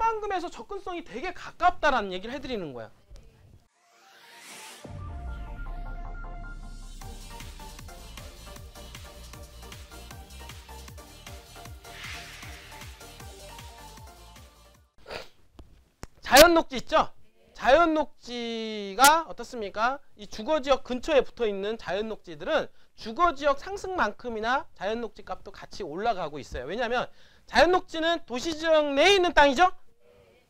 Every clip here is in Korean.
새만금에서 접근성이 되게 가깝다라는 얘기를 해드리는 거야. 자연녹지 있죠? 자연녹지가 어떻습니까? 이 주거지역 근처에 붙어있는 자연녹지들은 주거지역 상승만큼이나 자연녹지 값도 같이 올라가고 있어요. 왜냐하면 자연녹지는 도시지역 내에 있는 땅이죠?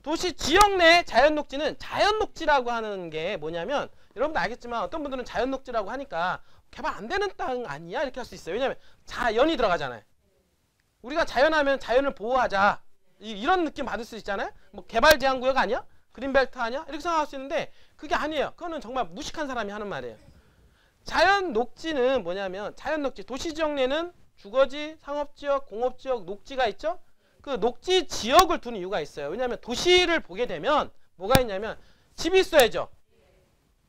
도시지역 내의 자연녹지는 자연녹지라고 하는 게 뭐냐면 여러분도 알겠지만 어떤 분들은 자연녹지라고 하니까 개발 안 되는 땅 아니야? 이렇게 할 수 있어요. 왜냐하면 자연이 들어가잖아요. 우리가 자연하면 자연을 보호하자. 이런 느낌 받을 수 있잖아요. 뭐 개발 제한 구역 아니야? 그린벨트 아니야? 이렇게 생각할 수 있는데 그게 아니에요. 그거는 정말 무식한 사람이 하는 말이에요. 자연 녹지는 뭐냐면 자연 녹지 도시지역 내는 주거지, 상업지역, 공업지역, 녹지가 있죠. 그 녹지 지역을 두는 이유가 있어요. 왜냐하면 도시를 보게 되면 뭐가 있냐면 집이 있어야죠.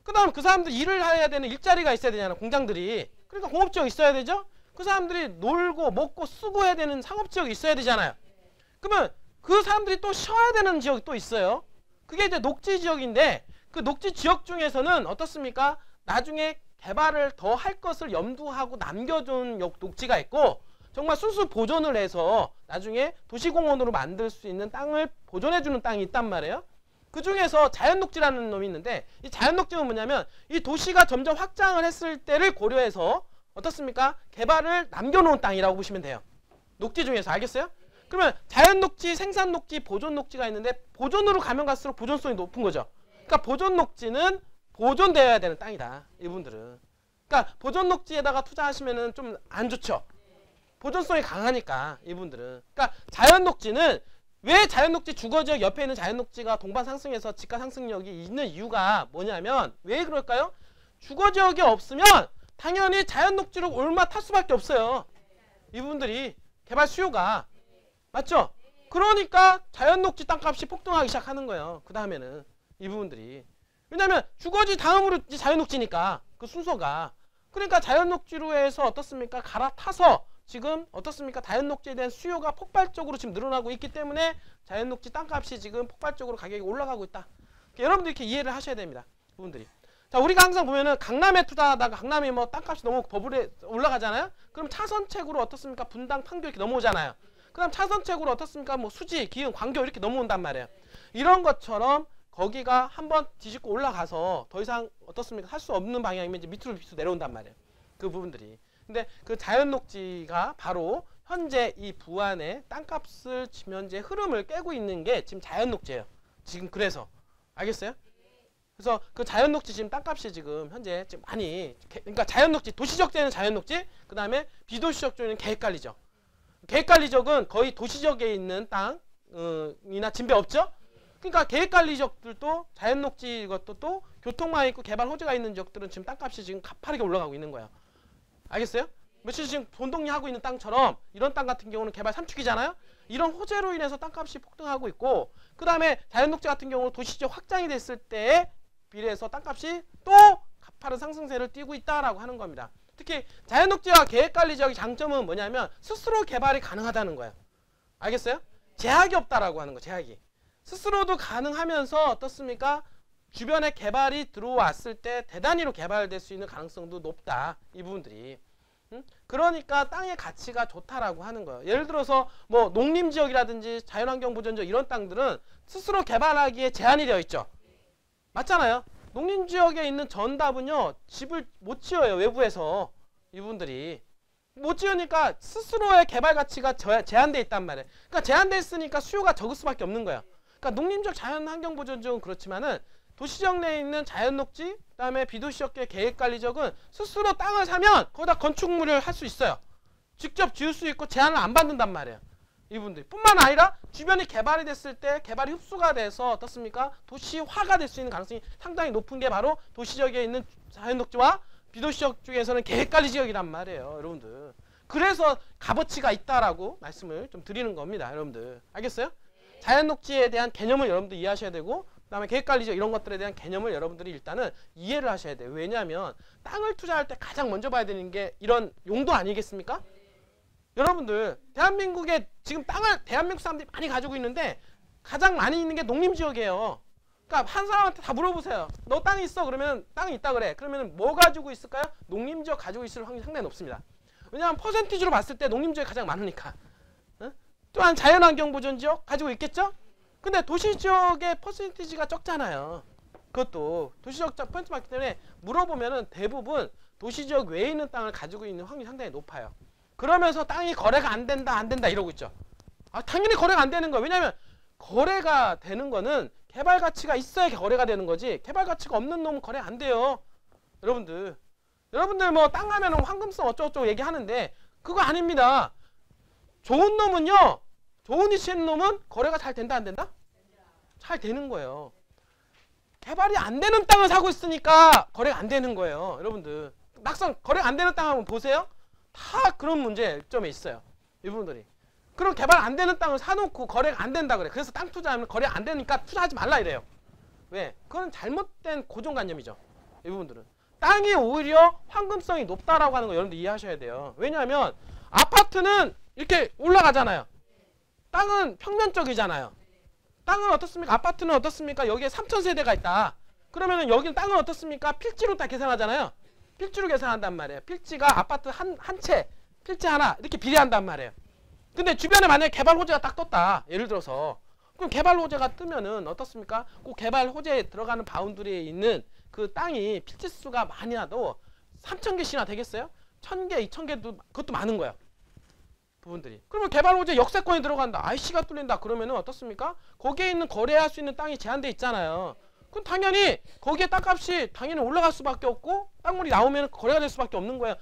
그 다음 그 사람들 일을 해야 되는 일자리가 있어야 되잖아요. 공장들이. 그러니까 공업지역 있어야 되죠. 그 사람들이 놀고 먹고 쓰고 해야 되는 상업지역이 있어야 되잖아요. 그러면 그 사람들이 또 쉬어야 되는 지역이 또 있어요. 그게 이제 녹지 지역인데 그 녹지 지역 중에서는 어떻습니까? 나중에 개발을 더 할 것을 염두하고 남겨둔 녹지가 있고 정말 순수 보존을 해서 나중에 도시공원으로 만들 수 있는 땅을 보존해주는 땅이 있단 말이에요. 그 중에서 자연녹지라는 놈이 있는데 이 자연녹지는 뭐냐면 이 도시가 점점 확장을 했을 때를 고려해서 어떻습니까? 개발을 남겨놓은 땅이라고 보시면 돼요. 녹지 중에서. 알겠어요? 그러면 자연녹지, 생산녹지, 보존녹지가 있는데 보존으로 가면 갈수록 보존성이 높은 거죠. 그러니까 보존녹지는 보존되어야 되는 땅이다. 이분들은. 그러니까 보존녹지에다가 투자하시면은 좀 안 좋죠. 보존성이 강하니까 이분들은. 그러니까 자연녹지는 왜 자연녹지 주거지역 옆에 있는 자연녹지가 동반 상승해서 집가 상승력이 있는 이유가 뭐냐면 왜 그럴까요? 주거지역이 없으면 당연히 자연녹지로 올라탈 수밖에 없어요. 이분들이 개발 수요가. 맞죠? 그러니까 자연녹지 땅값이 폭등하기 시작하는 거예요. 그 다음에는 이 부분들이. 왜냐면 주거지 다음으로 자연녹지니까 그 순서가. 그러니까 자연녹지로 해서 어떻습니까? 갈아타서 지금 어떻습니까? 자연녹지에 대한 수요가 폭발적으로 지금 늘어나고 있기 때문에 자연녹지 땅값이 지금 폭발적으로 가격이 올라가고 있다. 여러분들 이렇게 이해를 하셔야 됩니다. 부분들이. 자, 우리가 항상 보면은 강남에 투자하다가 강남이 뭐 땅값이 너무 버블에 올라가잖아요. 그럼 차선책으로 어떻습니까? 분당, 판교 이렇게 넘어오잖아요. 그 다음 차선책으로 어떻습니까? 뭐 수지, 기흥, 광교 이렇게 넘어온단 말이에요. 이런 것처럼 거기가 한번 뒤집고 올라가서 더 이상 어떻습니까? 할 수 없는 방향이면 이제 밑으로 내려온단 말이에요. 그 부분들이. 근데 그 자연녹지가 바로 현재 이 부안의 땅값을 지금 현재 흐름을 깨고 있는 게 지금 자연녹지예요. 지금 그래서. 알겠어요? 그래서 그 자연녹지 지금 땅값이 지금 현재 지금 많이, 그러니까 자연녹지, 도시적 때는 자연녹지, 그 다음에 비도시적 쪽에는 계획관리적. 계획관리적은 거의 도시적에 있는 땅이나 진배 없죠? 그러니까 계획관리적들도 자연녹지 이것도 또 교통망 있고 개발 호재가 있는 지역들은 지금 땅값이 지금 가파르게 올라가고 있는 거예요. 알겠어요? 며칠 지금 돈독리하고 있는 땅처럼 이런 땅 같은 경우는 개발 삼축이잖아요? 이런 호재로 인해서 땅값이 폭등하고 있고 그 다음에 자연녹지 같은 경우는 도시적 확장이 됐을 때에 비례해서 땅값이 또 가파른 상승세를 띠고 있다라고 하는 겁니다. 특히 자연녹지와 계획관리적인 장점은 뭐냐면 스스로 개발이 가능하다는 거예요. 알겠어요? 제약이 없다라고 하는 거. 제약이. 스스로도 가능하면서 어떻습니까? 주변에 개발이 들어왔을 때 대단위로 개발될 수 있는 가능성도 높다. 이 부분들이. 그러니까 땅의 가치가 좋다라고 하는 거예요. 예를 들어서 뭐 농림지역이라든지 자연환경보전지역 이런 땅들은 스스로 개발하기에 제한이 되어 있죠. 맞잖아요. 농림지역에 있는 전답은요. 집을 못 지어요. 외부에서. 이분들이. 못 지으니까 스스로의 개발 가치가 제한되어 있단 말이에요. 그러니까 제한되어 있으니까 수요가 적을 수밖에 없는 거예요. 그러니까 농림지역 자연환경보전지역은 그렇지만은 도시지역 내에 있는 자연녹지, 그 다음에 비도시지역의 계획관리적은 스스로 땅을 사면 거기다 건축물을 할 수 있어요. 직접 지을 수 있고 제한을 안 받는단 말이에요. 이분들이. 뿐만 아니라 주변이 개발이 됐을 때 개발이 흡수가 돼서 어떻습니까? 도시화가 될 수 있는 가능성이 상당히 높은 게 바로 도시지역에 있는 자연녹지와 비도시지역 중에서는 계획관리지역이란 말이에요. 여러분들. 그래서 값어치가 있다라고 말씀을 좀 드리는 겁니다. 여러분들. 알겠어요? 자연녹지에 대한 개념을 여러분들 이해하셔야 되고 그 다음에 계획관리적 이런 것들에 대한 개념을 여러분들이 일단은 이해를 하셔야 돼요. 왜냐하면 땅을 투자할 때 가장 먼저 봐야 되는 게 이런 용도 아니겠습니까? 여러분들 대한민국에 지금 땅을 대한민국 사람들이 많이 가지고 있는데 가장 많이 있는 게 농림지역이에요. 그러니까 한 사람한테 다 물어보세요. 너 땅이 있어? 그러면 땅이 있다 그래. 그러면 뭐 가지고 있을까요? 농림지역 가지고 있을 확률이 상당히 높습니다. 왜냐하면 퍼센티지로 봤을 때 농림지역이 가장 많으니까. 또한 자연환경보전지역 가지고 있겠죠? 근데 도시지역의 퍼센티지가 적잖아요. 그것도 도시지역 퍼센트 많기 때문에 물어보면은 대부분 도시지역 외에 있는 땅을 가지고 있는 확률이 상당히 높아요. 그러면서 땅이 거래가 안 된다 이러고 있죠. 당연히 거래가 안 되는 거예요. 왜냐하면 거래가 되는 거는 개발 가치가 있어야 거래가 되는 거지, 개발 가치가 없는 놈은 거래 안 돼요. 여러분들 뭐 땅 하면 황금성 어쩌고저쩌고 얘기하는데 그거 아닙니다. 좋은 놈은요, 좋은 위치에 있는 놈은 거래가 잘 된다 안 된다? 잘 되는 거예요. 개발이 안 되는 땅을 사고 있으니까 거래가 안 되는 거예요. 여러분들 막상 거래가 안 되는 땅 한번 보세요. 다 그런 문제점에 있어요. 이분들이. 그럼 개발 안 되는 땅을 사놓고 거래가 안 된다 그래. 그래서 땅 투자하면 거래 안 되니까 투자하지 말라 이래요. 왜? 그건 잘못된 고정관념이죠. 이 부분들은. 땅이 오히려 황금성이 높다라고 하는 거 여러분들 이해하셔야 돼요. 왜냐하면 아파트는 이렇게 올라가잖아요. 땅은 평면적이잖아요. 땅은 어떻습니까? 아파트는 어떻습니까? 여기에 3,000세대가 있다. 그러면은 여기는 땅은 어떻습니까? 필지로 다 계산하잖아요. 필지로 계산한단 말이에요. 필지가 아파트 한 채, 필지 하나 이렇게 비례한단 말이에요. 근데 주변에 만약에 개발 호재가 딱 떴다. 예를 들어서. 그럼 개발 호재가 뜨면은 어떻습니까? 그 개발 호재에 들어가는 바운드리에 있는 그 땅이 필지 수가 많이 나도 3,000개씩이나 되겠어요? 1,000개, 2,000개도 그것도 많은 거예요. 부분들이. 그러면 개발 호재 역세권이 들어간다. IC가 뚫린다. 그러면은 어떻습니까? 거기에 있는 거래할 수 있는 땅이 제한돼 있잖아요. 그럼 당연히 거기에 땅값이 당연히 올라갈 수밖에 없고 땅물이 나오면 거래가 될 수밖에 없는 거예요.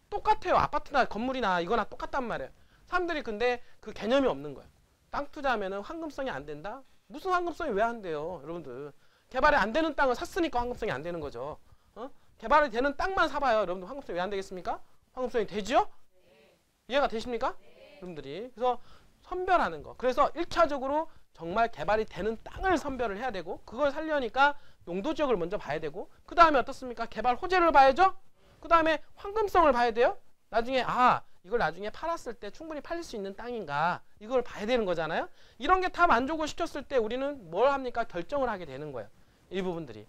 똑같아요. 아파트나 건물이나 이거나 똑같단 말이에요. 사람들이 근데 그 개념이 없는 거예요. 땅 투자하면은 황금성이 안 된다? 무슨 황금성이 왜 안 돼요? 여러분들. 개발이 안 되는 땅을 샀으니까 황금성이 안 되는 거죠. 개발이 되는 땅만 사봐요. 여러분들 황금성이 왜 안 되겠습니까? 황금성이 되지요? 이해가 되십니까? 여러분들이. 그래서 선별하는 거. 그래서 1차적으로 정말 개발이 되는 땅을 선별을 해야 되고, 그걸 살려니까 용도지역을 먼저 봐야 되고, 그 다음에 어떻습니까? 개발 호재를 봐야죠? 그 다음에 황금성을 봐야 돼요? 나중에 이걸 나중에 팔았을 때 충분히 팔릴 수 있는 땅인가, 이걸 봐야 되는 거잖아요. 이런 게 다 만족을 시켰을 때 우리는 뭘 합니까? 결정을 하게 되는 거예요. 이 부분들이.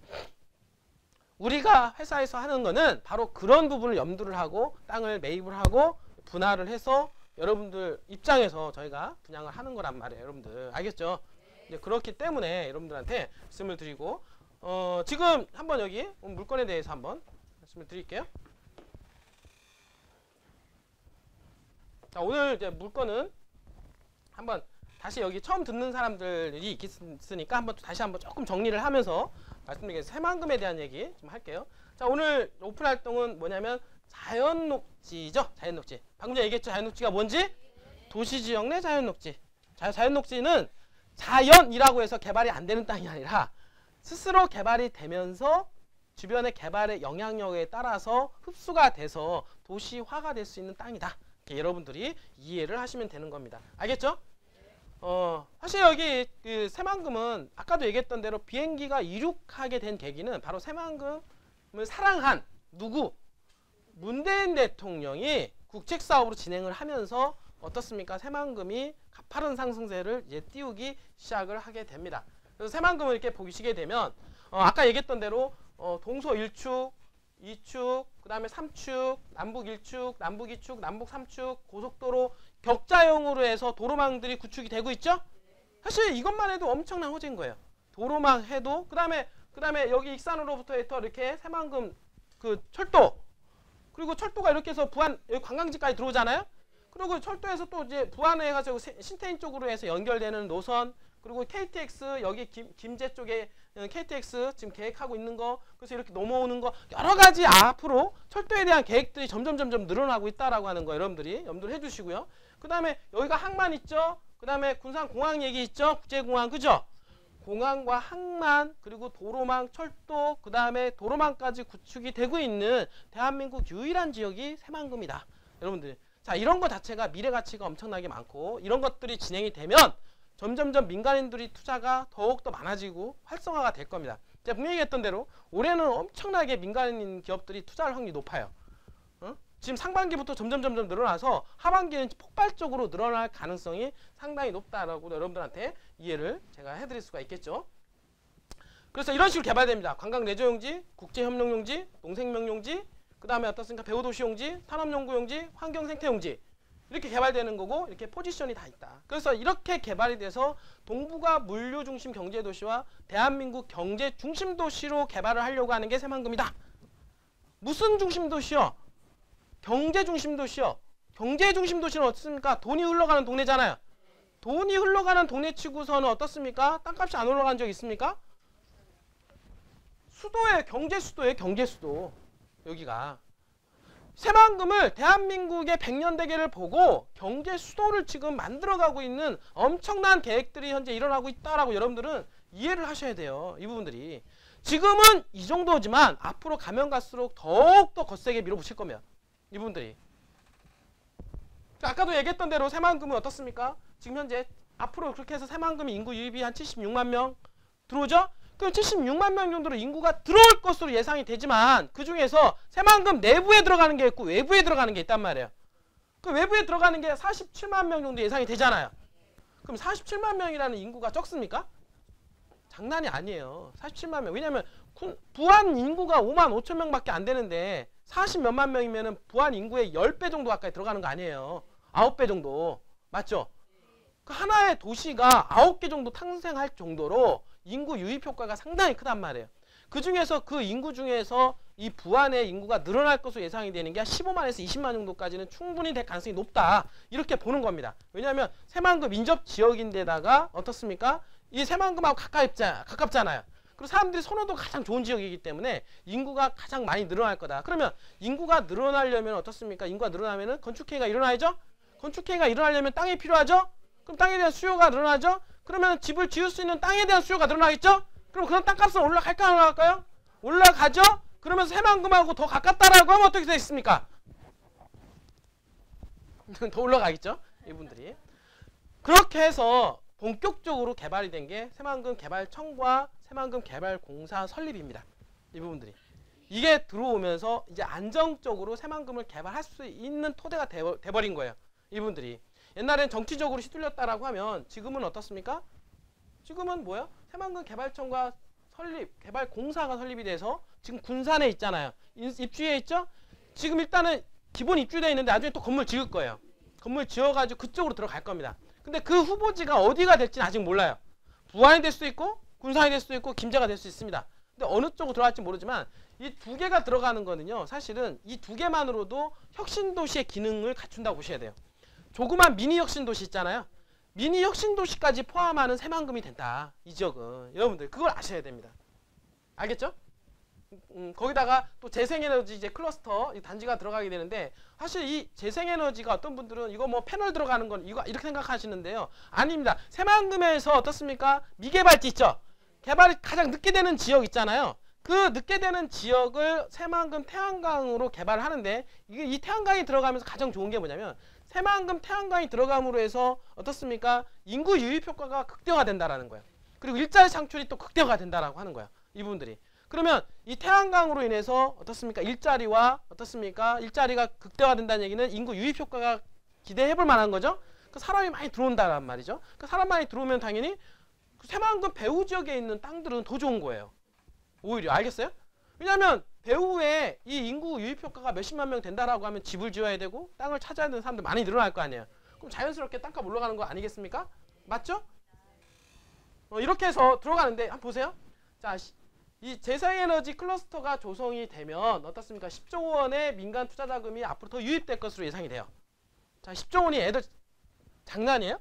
우리가 회사에서 하는 거는 바로 그런 부분을 염두를 하고 땅을 매입을 하고 분할을 해서 여러분들 입장에서 저희가 분양을 하는 거란 말이에요. 여러분들 알겠죠? 이제 그렇기 때문에 여러분들한테 말씀을 드리고, 지금 한번 여기 물건에 대해서 한번 말씀을 드릴게요. 자, 오늘 이제 물건은 한번 다시 여기 처음 듣는 사람들이 있으니까 한번 다시 한번 조금 정리를 하면서 말씀드리겠습니다. 새만금에 대한 얘기 좀 할게요. 자, 오늘 오픈 활동은 뭐냐면 자연녹지죠. 자연녹지. 방금 전에 얘기했죠. 자연녹지가 뭔지? 도시지역 내 자연녹지. 자연녹지는 자연이라고 해서 개발이 안 되는 땅이 아니라 스스로 개발이 되면서 주변의 개발의 영향력에 따라서 흡수가 돼서 도시화가 될 수 있는 땅이다. 이렇게 여러분들이 이해를 하시면 되는 겁니다. 알겠죠? 사실 여기 그 새만금은 아까도 얘기했던 대로 비행기가 이륙하게 된 계기는 바로 새만금을 사랑한 누구? 문재인 대통령이 국책사업으로 진행을 하면서 어떻습니까? 새만금이 가파른 상승세를 이제 띄우기 시작을 하게 됩니다. 그래서 새만금을 이렇게 보시게 되면 아까 얘기했던 대로 동서 1축, 2축, 그 다음에 3축, 남북 1축, 남북 2축, 남북 3축, 고속도로 격자형으로 해서 도로망들이 구축이 되고 있죠? 사실 이것만 해도 엄청난 호재인 거예요. 도로망 해도, 그 다음에 여기 익산으로부터 이렇게 새만금 그 철도, 그리고 철도가 이렇게 해서 부안 여기 관광지까지 들어오잖아요. 그리고 철도에서 또 이제 부안에 가지고 신태인 쪽으로 해서 연결되는 노선, 그리고 KTX 여기 김제 쪽에 KTX 지금 계획하고 있는 거, 그래서 이렇게 넘어오는 거, 여러 가지 앞으로 철도에 대한 계획들이 점점 늘어나고 있다라고 하는 거 여러분들이 염두를 해주시고요. 그 다음에 여기가 항만 있죠. 그 다음에 군산공항 얘기 있죠. 국제공항, 그죠? 공항과 항만, 그리고 도로망, 철도, 그 다음에 도로망까지 구축이 되고 있는 대한민국 유일한 지역이 새만금이다. 여러분들, 자, 이런 거 자체가 미래 가치가 엄청나게 많고, 이런 것들이 진행이 되면 점점점 민간인들이 투자가 더욱더 많아지고 활성화가 될 겁니다. 제가 분명히 얘기했던 대로 올해는 엄청나게 민간인 기업들이 투자할 확률이 높아요. 지금 상반기부터 점점 늘어나서 하반기는 폭발적으로 늘어날 가능성이 상당히 높다라고 여러분들한테 이해를 제가 해드릴 수가 있겠죠. 그래서 이런 식으로 개발됩니다. 관광레저용지, 국제협력용지, 농생명용지, 그 다음에 어떻습니까? 배후도시용지, 산업연구용지, 환경생태용지 이렇게 개발되는 거고 이렇게 포지션이 다 있다. 그래서 이렇게 개발이 돼서 동북아 물류중심 경제도시와 대한민국 경제중심도시로 개발을 하려고 하는 게 새만금이다. 무슨 중심도시요? 경제중심도시요. 경제중심도시는 어떻습니까? 돈이 흘러가는 동네잖아요. 돈이 흘러가는 동네 치고서는 어떻습니까? 땅값이 안 올라간 적 있습니까? 수도예요. 경제수도예요. 경제수도. 여기가. 새만금을 대한민국의 100년 대계를 보고 경제수도를 지금 만들어가고 있는 엄청난 계획들이 현재 일어나고 있다라고 여러분들은 이해를 하셔야 돼요. 이 부분들이. 지금은 이 정도지만 앞으로 가면 갈수록 더욱더 거세게 밀어붙일 겁니다. 이 부분들이. 아까도 얘기했던 대로 새만금은 어떻습니까? 지금 현재 앞으로 그렇게 해서 새만금 인구 유입이 한 76만 명 들어오죠? 그럼 76만 명 정도로 인구가 들어올 것으로 예상이 되지만 그 중에서 새만금 내부에 들어가는 게 있고 외부에 들어가는 게 있단 말이에요. 그 외부에 들어가는 게 47만 명 정도 예상이 되잖아요. 그럼 47만 명이라는 인구가 적습니까? 장난이 아니에요. 47만 명. 왜냐면 부안 인구가 5만 5천 명밖에 안 되는데 40 몇만 명이면 부안 인구의 10배 정도 가까이 들어가는 거 아니에요. 9배 정도. 맞죠? 그 하나의 도시가 9개 정도 탄생할 정도로 인구 유입 효과가 상당히 크단 말이에요. 그 중에서 그 인구 중에서 이 부안의 인구가 늘어날 것으로 예상이 되는 게 15만에서 20만 정도까지는 충분히 될 가능성이 높다. 이렇게 보는 겁니다. 왜냐하면 새만금 인접 지역인데다가 어떻습니까? 이 새만금하고 가깝잖아요. 그리고 사람들이 선호도가 가장 좋은 지역이기 때문에 인구가 가장 많이 늘어날 거다. 그러면 인구가 늘어나려면 어떻습니까? 인구가 늘어나면 건축행위가 일어나야죠? 건축행위가 일어나려면 땅이 필요하죠? 그럼 땅에 대한 수요가 늘어나죠? 그러면 집을 지을 수 있는 땅에 대한 수요가 늘어나겠죠? 그럼 그런 땅값은 올라갈까 안 올라갈까요? 올라가죠? 그러면서 새만금하고 더 가깝다라고 하면 어떻게 되겠습니까? 더 올라가겠죠? 이분들이. 그렇게 해서 본격적으로 개발이 된 게 새만금 개발청과 새만금 개발공사 설립입니다. 이 부분들이. 이게 들어오면서 이제 안정적으로 새만금을 개발할 수 있는 토대가 돼버린 거예요. 이분들이. 옛날엔 정치적으로 휘둘렸다라고 하면 지금은 어떻습니까? 지금은 뭐야? 새만금 개발청과 개발공사가 설립이 돼서 지금 군산에 있잖아요. 입주해 있죠? 지금 일단은 기본 입주되어 있는데 나중에 또 건물 지을 거예요. 건물 지어가지고 그쪽으로 들어갈 겁니다. 근데 그 후보지가 어디가 될지는 아직 몰라요. 부안이 될 수도 있고 군산이 될 수도 있고 김제가 될 수 있습니다. 근데 어느 쪽으로 들어갈지 모르지만 이 두 개가 들어가는 거는요. 사실은 이 두 개만으로도 혁신도시의 기능을 갖춘다고 보셔야 돼요. 조그만 미니 혁신도시 있잖아요. 미니 혁신도시까지 포함하는 새만금이 된다. 이 지역은. 여러분들 그걸 아셔야 됩니다. 알겠죠? 거기다가 또 재생에너지 이제 클러스터 이 단지가 들어가게 되는데 사실 이 재생에너지가 어떤 분들은 이거 뭐 패널 들어가는 건 이거 이렇게 생각하시는데요. 아닙니다. 새만금에서 어떻습니까? 미개발지 있죠? 개발이 가장 늦게 되는 지역 있잖아요. 그 늦게 되는 지역을 새만금 태양광으로 개발을 하는데 이 태양광이 들어가면서 가장 좋은 게 뭐냐면 새만금 태양광이 들어감으로 해서 어떻습니까? 인구 유입 효과가 극대화된다라는 거예요. 그리고 일자리 창출이 또 극대화가 된다라고 하는 거예요. 이 부분들이. 그러면 이 태양광으로 인해서 어떻습니까? 일자리와 어떻습니까? 일자리가 극대화된다는 얘기는 인구 유입 효과가 기대해볼 만한 거죠. 그 사람이 많이 들어온다란 말이죠. 그 사람 많이 들어오면 당연히 그 새만금 배후 지역에 있는 땅들은 더 좋은 거예요. 오히려. 알겠어요? 왜냐하면 배후에 이 인구 유입 효과가 몇십만 명 된다라고 하면 집을 지어야 되고 땅을 찾아야 되는 사람들 많이 늘어날 거 아니에요. 그럼 자연스럽게 땅값 올라가는 거 아니겠습니까? 맞죠? 이렇게 해서 들어가는데 한번 보세요. 자, 이 재생에너지 클러스터가 조성이 되면 어떻습니까? 10조 원의 민간 투자 자금이 앞으로 더 유입될 것으로 예상이 돼요. 자, 10조 원이 애들 장난이에요?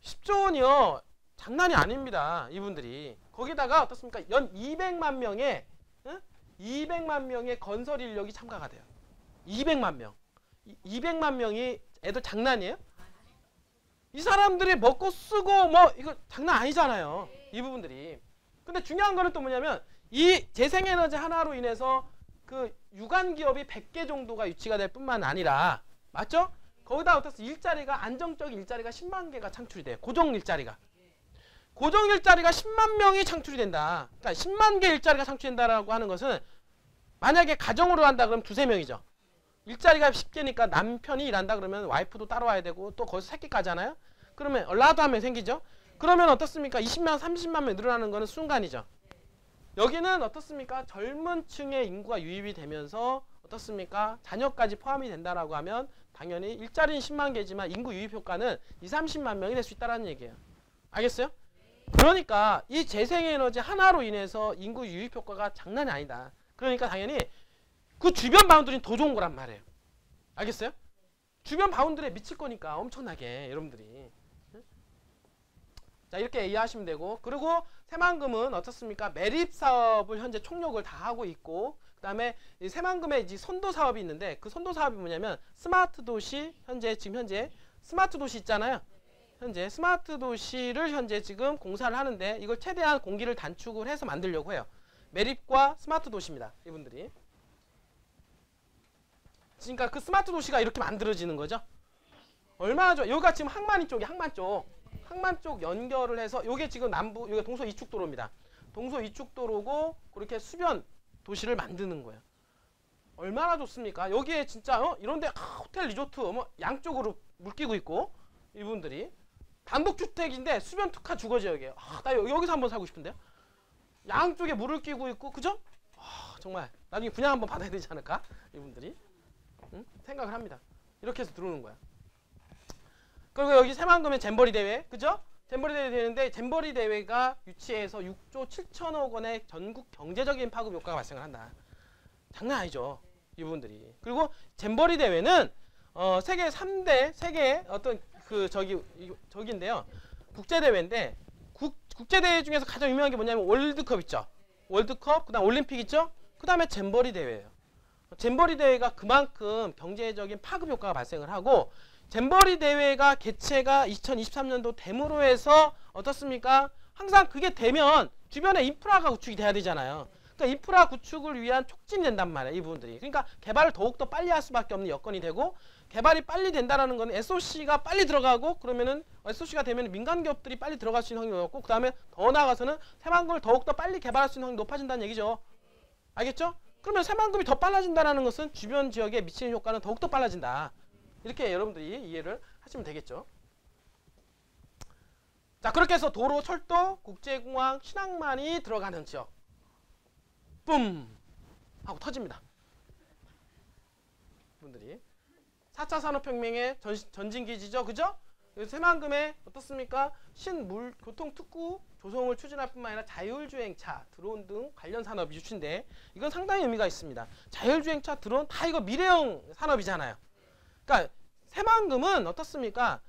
10조 원이요. 장난이 아닙니다. 이분들이. 거기다가 어떻습니까? 연 200만 명의 200만 명의 건설 인력이 참가가 돼요. 200만 명. 200만 명이 애들 장난이에요? 이 사람들이 먹고 쓰고 뭐 이거 장난 아니잖아요. 이 부분들이. 근데 중요한 거는 또 뭐냐면 이 재생에너지 하나로 인해서 그 유관 기업이 100개 정도가 유치가 될 뿐만 아니라 맞죠? 거기다 어떻습니까? 일자리가 안정적인 일자리가 10만 개가 창출이 돼요. 고정 일자리가. 고정 일자리가 10만 명이 창출이 된다. 그러니까 10만 개 일자리가 창출된다라고 하는 것은 만약에 가정으로 한다 그러면 두세 명이죠. 일자리가 10개니까 남편이 일한다 그러면 와이프도 따라와야 되고 또 거기서 새끼까지 하나요? 그러면 나도 한 명 생기죠. 그러면 어떻습니까? 20만 30만 명 늘어나는 거는 순간이죠. 여기는 어떻습니까? 젊은 층의 인구가 유입이 되면서 어떻습니까? 자녀까지 포함이 된다라고 하면 당연히 일자리는 10만 개지만 인구 유입 효과는 2, 30만 명이 될 수 있다는 얘기예요. 알겠어요? 그러니까 이 재생에너지 하나로 인해서 인구 유입 효과가 장난이 아니다. 그러니까 당연히 그 주변 바운드리는 더 좋은 거란 말이에요. 알겠어요? 주변 바운드리에 미칠 거니까 엄청나게 여러분들이. 자, 이렇게 이해하시면 되고, 그리고 새만금은 어떻습니까? 매립 사업을 현재 총력을 다 하고 있고, 그 다음에 새만금의 이제 선도 사업이 있는데, 그 선도 사업이 뭐냐면 스마트 도시, 지금 현재 스마트 도시 있잖아요. 현재 스마트 도시를 현재 지금 공사를 하는데, 이걸 최대한 공기를 단축을 해서 만들려고 해요. 매립과 스마트 도시입니다. 이분들이. 그러니까 그 스마트 도시가 이렇게 만들어지는 거죠. 얼마나 좋아. 여기가 지금 항만 쪽 연결을 해서, 요게 지금 남부, 요게 동서 이축도로입니다. 동서 이축도로고 그렇게 수변 도시를 만드는 거예요. 얼마나 좋습니까? 여기에 진짜 이런데 호텔 리조트 양쪽으로 물 끼고 있고, 이분들이 단독주택인데 수변 특화 주거지역이에요. 나 여기서 한번 살고 싶은데요. 양쪽에 물을 끼고 있고, 그죠? 정말 나중에 분양 한번 받아야 되지 않을까? 이분들이 생각을 합니다. 이렇게 해서 들어오는 거야. 그리고 여기 새만금의 잼버리 대회, 그죠? 잼버리 대회 되는데, 잼버리 대회가 유치해서 6조 7천억 원의 전국 경제적인 파급 효과가 발생을 한다. 장난 아니죠, 이분들이. 그리고 잼버리 대회는 세계 3대 세계 어떤 저기인데요. 국제 대회인데, 국제 대회 중에서 가장 유명한 게 뭐냐면 월드컵 있죠. 월드컵, 그다음 올림픽 있죠. 그다음에 잼버리 대회예요. 잼버리 대회가 그만큼 경제적인 파급 효과가 발생을 하고, 잼버리 대회가 개최가 2023년도 됨으로 해서 어떻습니까? 항상 그게 되면 주변에 인프라가 구축이 돼야 되잖아요. 그러니까 인프라 구축을 위한 촉진이 된단 말이에요, 이 부분들이. 그러니까 개발을 더욱더 빨리 할 수밖에 없는 여건이 되고, 개발이 빨리 된다라는 거는 SOC가 빨리 들어가고, 그러면은 SOC가 되면 민간 기업들이 빨리 들어갈 수 있는 확률이 높고, 그 다음에 더 나아가서는 새만금을 더욱더 빨리 개발할 수 있는 확률이 높아진다는 얘기죠. 알겠죠? 그러면 새만금이 더 빨라진다는 것은 주변 지역에 미치는 효과는 더욱더 빨라진다. 이렇게 여러분들이 이해를 하시면 되겠죠. 자, 그렇게 해서 도로, 철도, 국제공항, 신항만이 들어가는 지역. 뿜! 하고 터집니다. 분들이. 4차 산업혁명의 전진기지죠. 그죠? 새만금에 어떻습니까? 교통특구 조성을 추진할 뿐만 아니라 자율주행차, 드론 등 관련 산업이 유치인데, 이건 상당히 의미가 있습니다. 자율주행차, 드론 다 이거 미래형 산업이잖아요. 그러니까 새만금은 어떻습니까?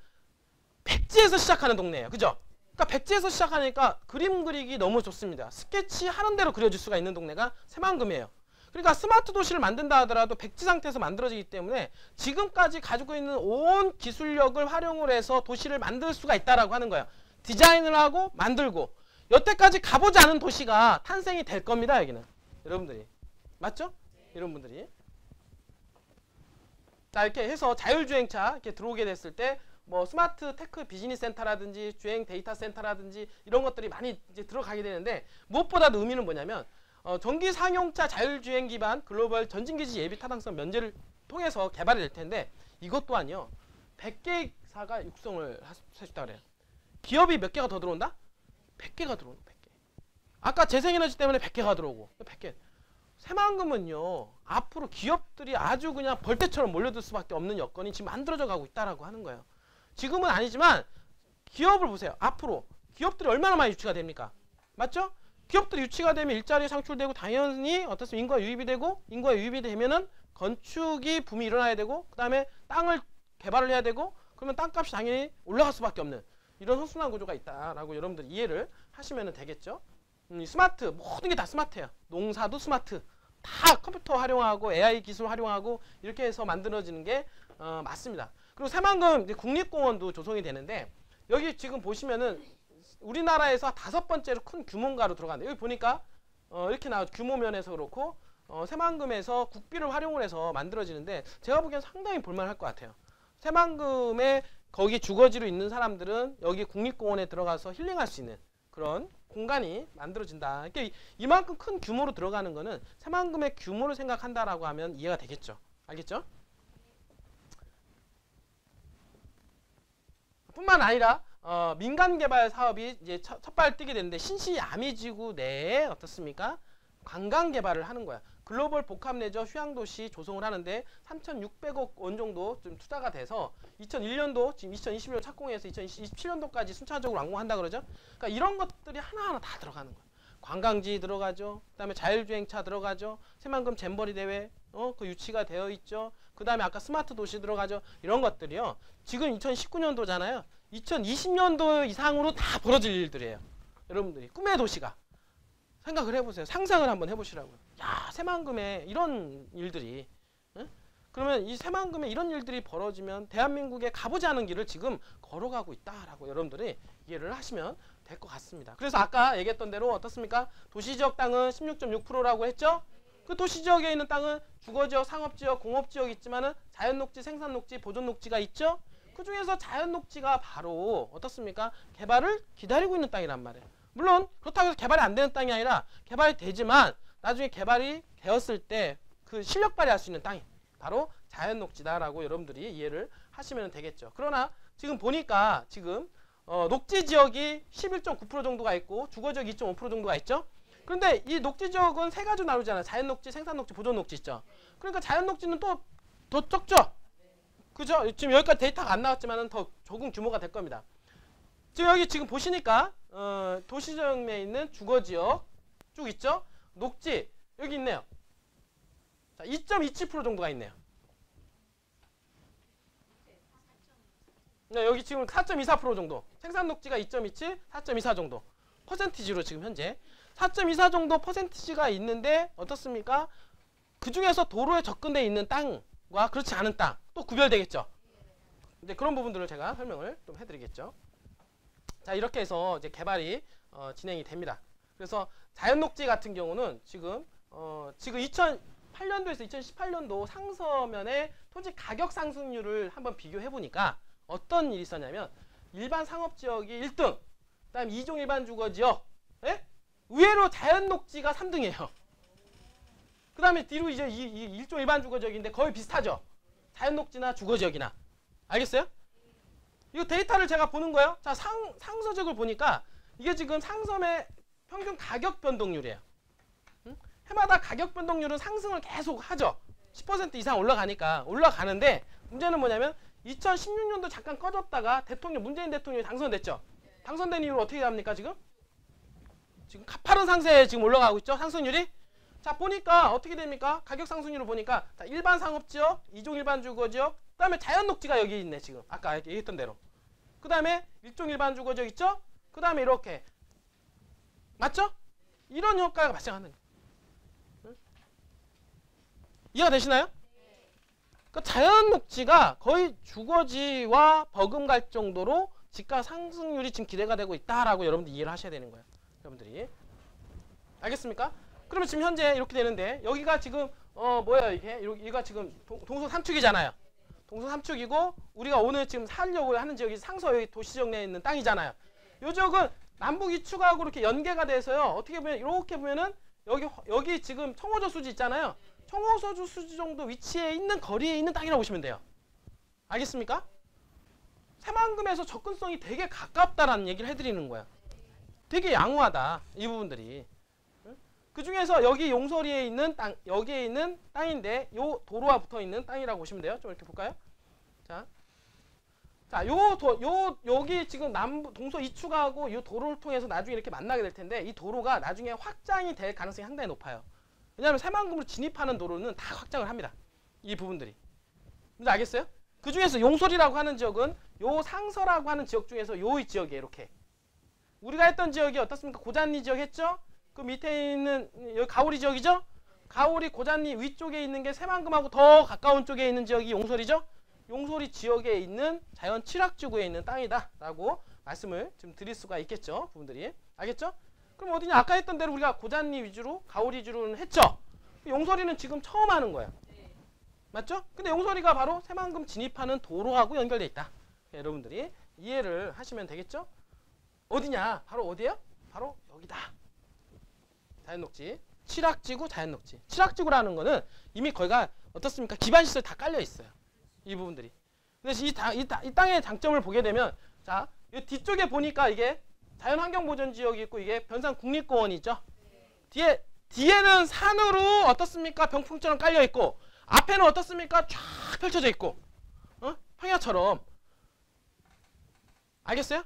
백지에서 시작하는 동네예요. 그죠? 그러니까 백지에서 시작하니까 그림 그리기 너무 좋습니다. 스케치 하는 대로 그려질 수가 있는 동네가 새만금이에요. 그러니까 스마트 도시를 만든다 하더라도 백지 상태에서 만들어지기 때문에 지금까지 가지고 있는 온 기술력을 활용을 해서 도시를 만들 수가 있다라고 하는 거예요. 디자인을 하고 만들고, 여태까지 가보지 않은 도시가 탄생이 될 겁니다. 여기는 여러분들이. 맞죠? 이런 분들이. 자, 이렇게 해서 자율주행차 이렇게 들어오게 됐을 때 뭐 스마트 테크 비즈니스 센터라든지 주행 데이터 센터라든지 이런 것들이 많이 이제 들어가게 되는데, 무엇보다도 의미는 뭐냐면 전기 상용차 자율주행 기반 글로벌 전진기지 예비 타당성 면제를 통해서 개발이 될 텐데, 이것 또한요 100개사가 육성을 할 수 있다 그래요. 기업이 몇 개가 더 들어온다? 100개가 들어온다. 100개. 아까 재생에너지 때문에 100개가 들어오고 100개. 새만금은요 앞으로 기업들이 아주 그냥 벌떼처럼 몰려들 수밖에 없는 여건이 지금 만들어져 가고 있다라고 하는 거예요. 지금은 아니지만 기업을 보세요. 앞으로 기업들이 얼마나 많이 유치가 됩니까? 맞죠? 기업들이 유치가 되면 일자리 창출되고, 당연히 어떻습니까? 인구가 유입이 되고, 인구가 유입이 되면은 건축이 붐이 일어나야 되고, 그 다음에 땅을 개발을 해야 되고, 그러면 땅값이 당연히 올라갈 수밖에 없는 이런 선순환 구조가 있다라고 여러분들 이해를 하시면 되겠죠. 스마트, 모든 게 다 스마트예요. 농사도 스마트, 다 컴퓨터 활용하고 AI 기술 활용하고 이렇게 해서 만들어지는 게 맞습니다. 그리고 새만금 국립공원도 조성이 되는데, 여기 지금 보시면은 우리나라에서 5번째로 큰 규모가로 들어가는데, 여기 보니까 이렇게 나와 규모 면에서 그렇고 새만금에서 국비를 활용을 해서 만들어지는데, 제가 보기엔 상당히 볼만할 것 같아요. 새만금에 거기 주거지로 있는 사람들은 여기 국립공원에 들어가서 힐링할 수 있는 그런 공간이 만들어진다. 그러니까 이만큼 큰 규모로 들어가는 거는 새만금의 규모를 생각한다라고 하면 이해가 되겠죠. 알겠죠? 뿐만 아니라 민간 개발 사업이 이제 첫발 뛰게 되는데 신시 야미지구 내에 어떻습니까? 관광 개발을 하는 거야. 글로벌 복합 레저 휴양도시 조성을 하는데 3,600억 원 정도 좀 투자가 돼서 2001년도 지금 2021년 착공해서 2027년도까지 순차적으로 완공한다 그러죠. 그러니까 이런 것들이 하나하나 다 들어가는 거야. 관광지 들어가죠. 그다음에 자율주행차 들어가죠. 새만금 잼버리 대회 그 유치가 되어 있죠. 그다음에 아까 스마트 도시 들어가죠. 이런 것들이요. 지금 2019년도잖아요. 2020년도 이상으로 다 벌어질 일들이에요. 여러분들이 꿈의 도시가 생각을 해보세요. 상상을 한번 해보시라고요. 야, 새만금에 이런 일들이 그러면 이 새만금에 이런 일들이 벌어지면 대한민국에 가보지 않은 길을 지금 걸어가고 있다라고 여러분들이 이해를 하시면 될 것 같습니다. 그래서 아까 얘기했던 대로 어떻습니까? 도시지역 땅은 16.6%라고 했죠? 그 도시지역에 있는 땅은 주거지역, 상업지역, 공업지역 있지만은 자연녹지, 생산녹지, 보존녹지가 있죠? 그 중에서 자연녹지가 바로 어떻습니까? 개발을 기다리고 있는 땅이란 말이에요. 물론 그렇다고 해서 개발이 안 되는 땅이 아니라 개발이 되지만 나중에 개발이 되었을 때 그 실력 발휘할 수 있는 땅이 바로 자연녹지다라고 여러분들이 이해를 하시면 되겠죠. 그러나 지금 보니까 지금 녹지 지역이 11.9% 정도가 있고 주거지역 2.5% 정도가 있죠. 그런데 이 녹지 지역은 세 가지로 나누잖아요. 자연녹지, 생산녹지, 보존녹지 있죠. 그러니까 자연녹지는 또 더 적죠. 그죠? 지금 여기까지 데이터가 안 나왔지만은 더 적은 규모가 될 겁니다. 지금 여기 지금 보시니까 도시지역 내에 있는 주거지역 쭉 있죠. 녹지 여기 있네요. 자, 2.27% 정도가 있네요. 네, 여기 지금 4.24% 정도. 생산녹지가 2.27, 4.24 정도. 퍼센티지로 지금 현재 4.24 정도 퍼센티지가 있는데 어떻습니까? 그 중에서 도로에 접근되어 있는 땅과 그렇지 않은 땅 또 구별되겠죠. 이제 그런 부분들을 제가 설명을 좀 해드리겠죠. 자, 이렇게 해서 이제 개발이 진행이 됩니다. 그래서 자연녹지 같은 경우는 지금 2008년도에서 2018년도 상서면의 토지 가격 상승률을 한번 비교해 보니까 어떤 일이 있었냐면 일반 상업지역이 1등, 그다음 2종 일반 주거지역, 예? 의외로 자연녹지가 3등이에요. 그 다음에 뒤로 이제 이 1종 일반 주거지역인데 거의 비슷하죠. 자연녹지나 주거지역이나. 알겠어요? 이거 데이터를 제가 보는 거예요. 자, 상서적을 보니까 이게 지금 상섬의 평균 가격 변동률이에요. 해마다 가격 변동률은 상승을 계속 하죠. 10% 이상 올라가니까 올라가는데 문제는 뭐냐면 2016년도 잠깐 꺼졌다가 문재인 대통령이 당선됐죠. 당선된 이후로 어떻게 합니까 지금? 지금 가파른 상세에 지금 올라가고 있죠. 상승률이. 자, 보니까 어떻게 됩니까? 가격 상승률을 보니까 자, 일반 상업지역, 2종 일반 주거지역, 그 다음에 자연녹지가 여기 있네 지금. 아까 얘기했던 대로. 그 다음에 1종 일반 주거지역 있죠? 그 다음에 이렇게. 맞죠? 이런 효과가 발생하는 거예요. 응? 이해가 되시나요? 그 자연녹지가 거의 주거지와 버금갈 정도로 집가 상승률이 지금 기대가 되고 있다라고 여러분들 이해를 하셔야 되는 거예요. 여러분들이. 알겠습니까? 그러면 지금 현재 이렇게 되는데 여기가 지금 뭐야 이게? 여기가 지금 동서 3축이잖아요. 동서 3축이고 우리가 오늘 지금 살려고 하는 지역이 상서 여기 도시지역 내에 있는 땅이잖아요. 이 지역은 남북 2축하고 이렇게 연계가 돼서요. 어떻게 보면 이렇게 보면은 여기 지금 청호저 수지 있잖아요. 청호저 수지 정도 위치에 있는 거리에 있는 땅이라고 보시면 돼요. 알겠습니까? 새만금에서 접근성이 되게 가깝다라는 얘기를 해드리는 거야. 되게 양호하다 이 부분들이. 그 중에서 여기 용서리에 있는 땅, 여기에 있는 땅인데 요 도로와 붙어 있는 땅이라고 보시면 돼요. 좀 이렇게 볼까요? 자, 여기 지금 동서 2축하고 이 도로를 통해서 나중에 이렇게 만나게 될 텐데 이 도로가 나중에 확장이 될 가능성이 상당히 높아요. 왜냐하면 새만금으로 진입하는 도로는 다 확장을 합니다. 이 부분들이. 근데 알겠어요? 그 중에서 용솔이라고 하는 지역은 요 상서라고 하는 지역 중에서 요 지역이에요. 이렇게. 우리가 했던 지역이 어떻습니까? 고잔리 지역 했죠? 그 밑에 있는 여기 가오리 지역이죠? 가오리 고잔리 위쪽에 있는 게 새만금하고 더 가까운 쪽에 있는 지역이 용솔이죠? 용솔이 지역에 있는 자연 칠학지구에 있는 땅이다 라고 말씀을 좀 드릴 수가 있겠죠. 부분들이. 알겠죠? 그럼 어디냐? 아까 했던 대로 우리가 고잔리 위주로 가오리 위주로는 했죠? 용솔이는 지금 처음 하는 거예요. 맞죠? 근데 용솔이가 바로 새만금 진입하는 도로하고 연결되어 있다. 여러분들이 이해를 하시면 되겠죠? 어디냐? 바로 어디예요? 바로 여기다. 자연녹지. 칠학지구, 자연녹지. 칠학지구라는 거는 이미 거기가 어떻습니까? 기반시설 다 깔려 있어요. 이 부분들이. 그래서 이 땅의 장점을 보게 되면, 자, 이 뒤쪽에 보니까 이게 자연환경보전지역이 있고 이게 변산 국립공원이죠. 뒤에는 산으로 어떻습니까? 병풍처럼 깔려 있고, 앞에는 어떻습니까? 쫙 펼쳐져 있고, 평야처럼. 알겠어요?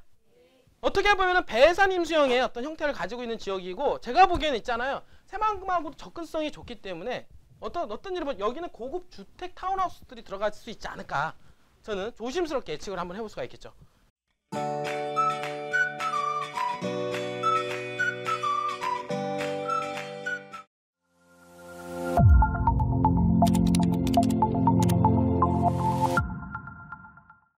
어떻게 보면 배산 임수형의 어떤 형태를 가지고 있는 지역이고, 제가 보기에는 있잖아요. 새만금하고 접근성이 좋기 때문에 어떤 일을 보면 여기는 고급 주택 타운하우스들이 들어갈 수 있지 않을까. 저는 조심스럽게 예측을 한번 해볼 수가 있겠죠.